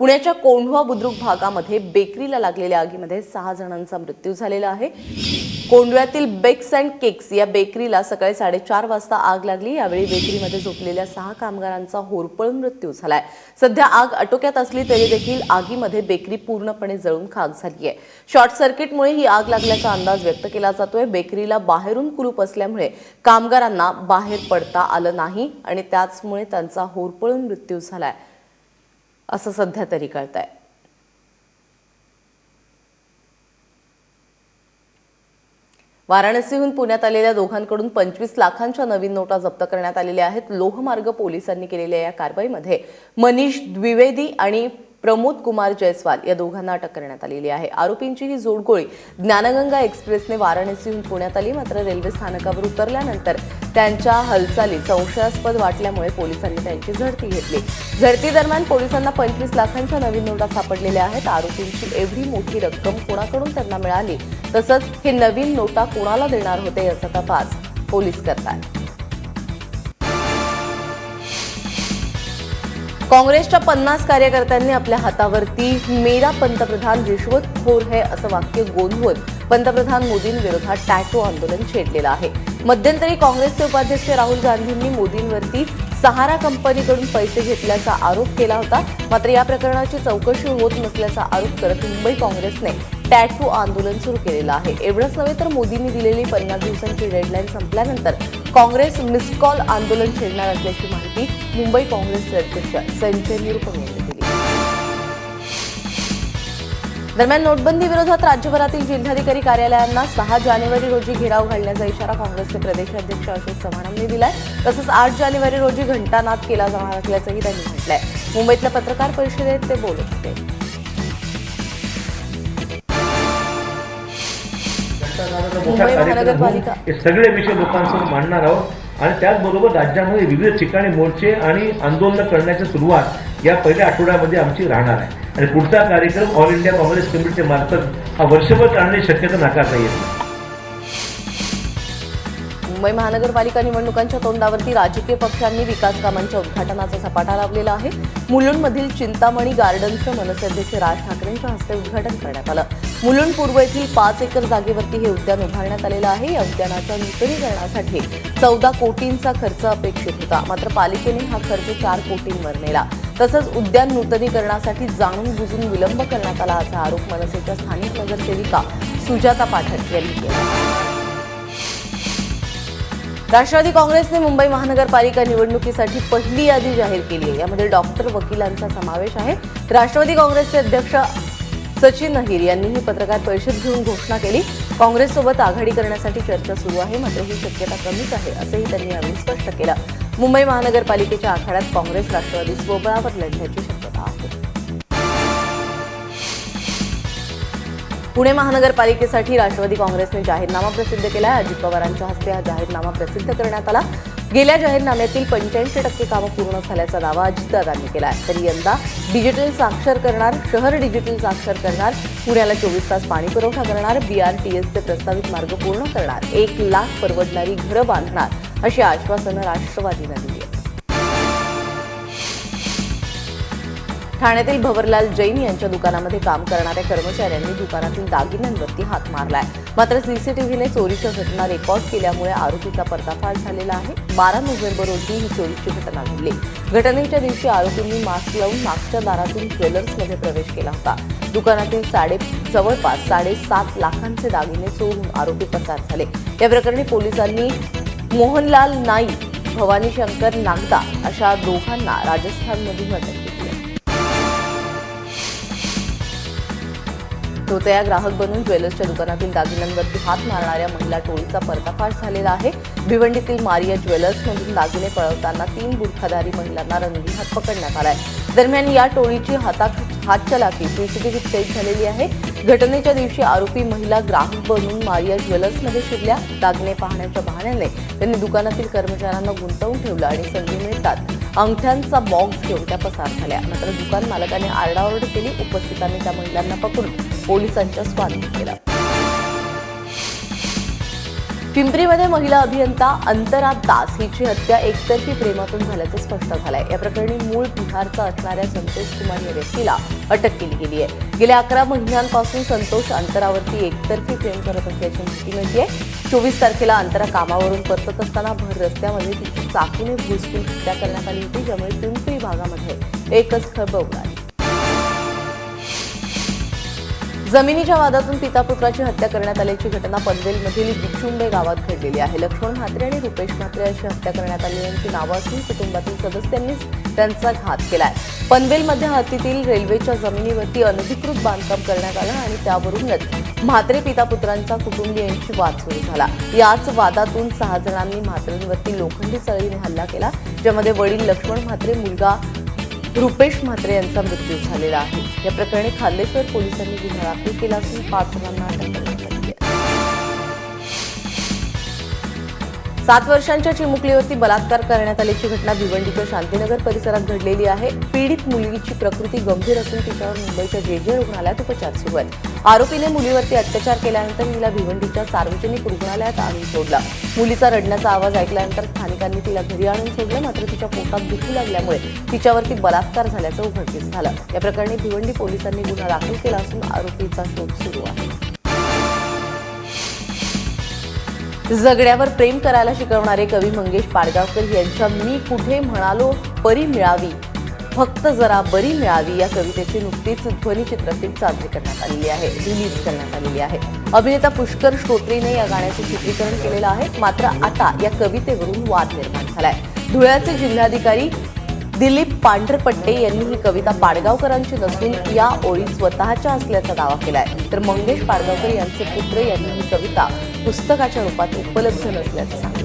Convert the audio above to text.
पुण्याच्या कोंढवा बुद्रुक भागामध्ये बेकरीला लागलेल्या आगीमध्ये 6 जणांचा मृत्यू झालेला आहे। कोंढव्यातील बेक्स अँड केक्स या बेकरीला सकाळी 4:30 वाजता आग लागली। यावेळी बेकरीमध्ये झोपलेल्या 6 कामगारांचा होरपळून मृत्यू झालाय। सध्या आग आटोक्यात असली तरी देखील आगीमध्ये बेकरी पूर्णपणे जळून खाक झाली आहे। शॉर्ट सर्किटमुळे ही आग लागल्याचा अंदाज व्यक्त केला जातोय। बेकरीला बाहेरून कुलूप असल्यामुळे कामगारांना बाहेर पडता आलं नाही आणि त्याचमुळे त्यांचा होरपळून मृत्यू झालाय असं सध्या तरी कळतंय। वाराणसीहून पुण्यात आलेल्या दोघांकडून 25 लाखांच्या नवीन नोटा जप्त करण्यात आलेल्या आहेत। लोहमार्ग पोलिसांनी केलेल्या या कारवाईमध्ये मनीष द्विवेदी आणि प्रमोद कुमार जयस्वाल या दोघांना अटक करण्यात आलेली आहे। आरोपींची ही जोडगोळी ज्ञानगंगा एक्सप्रेसने वाराणसीहून पुण्यात आली, मात्र रेल्वे स्थानकावर उतरल्यानंतर त्यांच्या हालचाली संशयास्पद वाटल्यामुळे पोलिसांनी त्यांची झडती घेतली। झडती दरम्यान पोलिसांना 25 लाखांच्या नवीन नोटा सापडलेल्या आहेत। आरोपींची एवढी मोठी रक्कम कोणाकडून त्यांना मिळाली, तसंच हे नवीन नोटा कोणाला देणार होते याचा तपास पोलीस करतात। काँग्रेसच्या 50 कार्यकर्त्यांनी आपल्या हातावरती मेरा पंतप्रधान रिश्वतखोर है असं वाक्य गोंधळून पंतप्रधान मोदींविरोधात टॅटू आंदोलन छेडलेलं आहे। मध्यंतरी काँग्रेसचे उपाध्यक्ष राहुल गांधींनी मोदींवरती सहारा कंपनीकडून पैसे घेतल्याचा आरोप केला होता, मात्र या प्रकरणाची चौकशी होत नसल्याचा आरोप करत मुंबई काँग्रेसने टॅटू आंदोलन सुरू केलेलं आहे। एवढंच नव्हे तर मोदींनी दिलेली 50 दिवसांची डेडलाईन संपल्यानंतर काँग्रेस मिस्ड कॉल आंदोलन छेडणार असल्याची माहिती मुंबई काँग्रेसचे अध्यक्ष संजय निरुपम यांनी दिली। दरम्यान नोटबंदी विरोधात राज्यभरातील जिल्हाधिकारी कार्यालयांना 6 जानेवारी रोजी घेराव घालण्याचा इशारा काँग्रेसचे प्रदेशाध्यक्ष अशोक चव्हाणांनी दिलाय। तसंच 8 जानेवारी रोजी घंटानाद केला जाणार असल्याचंही त्यांनी म्हटलंय। मुंबईतल्या पत्रकार परिषदेत ते बोलत होते। मुंबई महानगरपालिका हे सगळे विषय लोकांसमोर मांडणार आहोत आणि त्याचबरोबर राज्यामध्ये विविध ठिकाणी मोर्चे आणि आंदोलन करण्याची सुरुवात या पहिल्या आठवड्यामध्ये आमची राहणार आहे आणि पुढचा कार्यक्रम ऑल इंडिया काँग्रेस कमिटीच्या मार्फत हा वर्षभर चालण्याची शक्यता नाकारता येत नाही। मुंबई महानगरपालिका निवडणुकांच्या तोंडावरती राजकीय पक्षांनी विकास कामांच्या उद्घाटनाचा सपाटा लावलेला आहे। मुलुंडमधील चिंतामणी गार्डनचं मनसे अध्यक्ष राज ठाकरेंच्या हस्ते उद्घाटन करण्यात आलं। मुलुंड पूर्व येथील 5 एकर जागेवरती हे उद्यान उभारण्यात आलेलं आहे। या उद्यानाच्या नूतनीकरणासाठी 14 कोटींचा खर्च अपेक्षित होता, मात्र पालिकेने हा खर्च 4 कोटींवर नेला। तसंच उद्यान नूतनीकरणासाठी जाणून बुजून विलंब करण्यात आला असा आरोप मनसेच्या स्थानिक नगरसेविका सुजाता पाठक यांनी केला। राष्ट्रवादी काँग्रेसने मुंबई महानगरपालिका निवडणुकीसाठी पहिली यादी जाहीर केली आहे। यामध्ये डॉक्टर, वकिलांचा समावेश आहे। राष्ट्रवादी काँग्रेसचे अध्यक्ष सचिन अहिर यांनी ही पत्रकार परिषद घेऊन घोषणा केली। काँग्रेससोबत आघाडी करण्यासाठी चर्चा सुरू आहे, मात्र ही शक्यता कमीच आहे असंही त्यांनी यावेळी स्पष्ट केलं। मुंबई महानगरपालिकेच्या आखाड्यात काँग्रेस राष्ट्रवादी स्वबळावर लढण्याची शक्यता आहे। पुणे महानगरपालिकेसाठी राष्ट्रवादी काँग्रेसने जाहीरनामा प्रसिद्ध केला। अजित पवारांच्या हस्ते हा जाहीरनामा प्रसिद्ध करण्यात आला। गेल्या जाहीरनाम्यातील 85% कामं पूर्ण झाल्याचा दावा अजितदादांनी केला आहे। तरी यंदा डिजिटल साक्षर करणार, शहर डिजिटल साक्षर करणार, पुण्याला 24 तास पाणी पुरवठा करणार, BRTSचे प्रस्तावित मार्ग पूर्ण करणार, 1 लाख परवडणारी घरं बांधणार अशी आश्वासनं राष्ट्रवादीनं दिली आहेत। ठाण्यातील भवरलाल जैन यांच्या दुकानामध्ये काम करणाऱ्या कर्मचाऱ्यांनी दुकानातील दागिन्यांवरती हात मारलाय, मात्र सीसीटीव्हीने चोरीच्या घटना रेकॉर्ड केल्यामुळे आरोपीचा पर्दाफाश झालेला आहे। 12 नोव्हेंबर रोजी ही चोरीची घटना घडली। घटनेच्या दिवशी आरोपींनी मास्क लावून मागच्या दारातून ज्वेलर्समध्ये प्रवेश केला होता। दुकानातील जवळपास 7.5 लाखांचे दागिने चोरून आरोपी पसार झाले। या प्रकरणी पोलिसांनी मोहनलाल नाईक, भवानी शंकर नागदा अशा दोघांना राजस्थानमधून अटक केली। तोतया ग्राहक बनून ज्वेलर्सच्या दुकानातील दागिन्यांवरती हात मारणाऱ्या महिला टोळीचा पर्दाफाश झालेला आहे। भिवंडीतील मारिया ज्वेलर्समधून दागिने पळवताना 3 बुरखाधारी महिलांना रंगेहाथ हात पकडण्यात आलाय। दरम्यान या टोळीची हातचलाखी सीसीटीव्हीत कैद झालेली आहे। घटनेच्या दिवशी आरोपी महिला ग्राहक बनून मारिया ज्वेलर्समध्ये शिरल्या। दागिने पाहण्याच्या बहाण्याने त्यांनी दुकानातील कर्मचाऱ्यांना गुंतवून ठेवलं आणि संधी मिळतात अंगठ्यांचा बॉक्स घेऊन त्या पसार झाल्या। मात्र दुकान मालकाने आरडाओरड केली। उपस्थितांनी त्या महिलांना पकडून पोलिसांच्या स्वाधीन केलं। पिंपरीमध्ये महिला अभियंता अंतरा दास हिची हत्या एकतर्फी प्रेमातून झाल्याचं स्पष्ट झालंय। या प्रकरणी मूळ बिहारचा असणाऱ्या संतोष कुमार या व्यक्तीला अटक केली गेली आहे। गेल्या 11 महिन्यांपासून संतोष अंतरावरती एकतर्फी प्रेम करत असल्याची माहिती मिळतेय। 24 तारखेला अंतरा कामावरून परतत असताना भर रस्त्यामध्ये तिची चाकूने भुसकून हत्या करण्यात आली होती, ज्यामुळे पिंपरी भागामध्ये एकच खळबळ उडाली। जमिनीच्या वादातून पिता पुत्राची हत्या करण्यात आल्याची घटना पनवेलमधील बिचुंबे गावात घडलेली आहे। लक्ष्मण म्हात्रे आणि रुपेश म्हात्रे अशी हत्या करण्यात आलेल्यांची नावं असून कुटुंबातील सदस्यांनीच त्यांचा घात केलाय। पनवेलमध्ये हद्दीतील रेल्वेच्या जमिनीवरती अनधिकृत बांधकाम करण्यात आलं आणि त्यावरूनच म्हात्रे पिता पुत्रांचा कुटुंबियांशी वाद सुरू झाला। याच वादातून 6 जणांनी म्हात्रेंवरती लोखंडी सळीने हल्ला केला, ज्यामध्ये वडील लक्ष्मण म्हात्रे, मुलगा रुपेश म्हात्रे यांचा मृत्यू झालेला आहे। या प्रकरणी खांदेश्वर पोलिसांनी गुन्हा दाखल केला असून 5 जणांना अटक करण्यात आली आहे। 7 वर्षांच्या चिमुकलीवरती बलात्कार करण्यात आल्याची घटना भिवंडीच्या शांतीनगर परिसरात घडलेली आहे। पीडित मुलगीची प्रकृती गंभीर असून तिच्यावर मुंबईच्या जे रुग्णालयात उपचार सुरू आहेत। आरोपीने मुलीवरती अत्याचार केल्यानंतर तिला भिवंडीच्या सार्वजनिक रुग्णालयात आणून सोडलं। मुलीचा रडण्याचा आवाज ऐकल्यानंतर स्थानिकांनी तिला घरी आणून सोडलं, मात्र तिच्या पोटात दुखू लागल्यामुळे तिच्यावरती बलात्कार झाल्याचं उघडकीस झालं। या प्रकरणी भिवंडी पोलिसांनी गुन्हा दाखल केला असून आरोपीचा शोध सुरू आहे। जगण्यावर प्रेम करायला शिकवणारे कवी मंगेश पाडगावकर यांच्या मी कुठे म्हणालो परी मिळावी फक्त जरा बरी मिळावी या कवितेची नुकतीच ध्वनिचित्रफित सादरी करण्यात आलेली आहे, रिलीज करण्यात आलेली आहे। अभिनेता पुष्कर श्रोत्रीने या गाण्याचे चित्रीकरण केलेलं आहे, मात्र आता या कवितेवरून वाद निर्माण झालाय। धुळ्याचे जिल्हाधिकारी दिलीप पांढरपट्टे यांनी ही कविता पाडगावकरांची नसून या ओळी स्वतःच्या असल्याचा दावा केलाय, तर मंगेश पाडगावकर यांचे पुत्र यांनी ही कविता पुस्तकाच्या रूपात उपलब्ध नसल्याचं सांगितलं।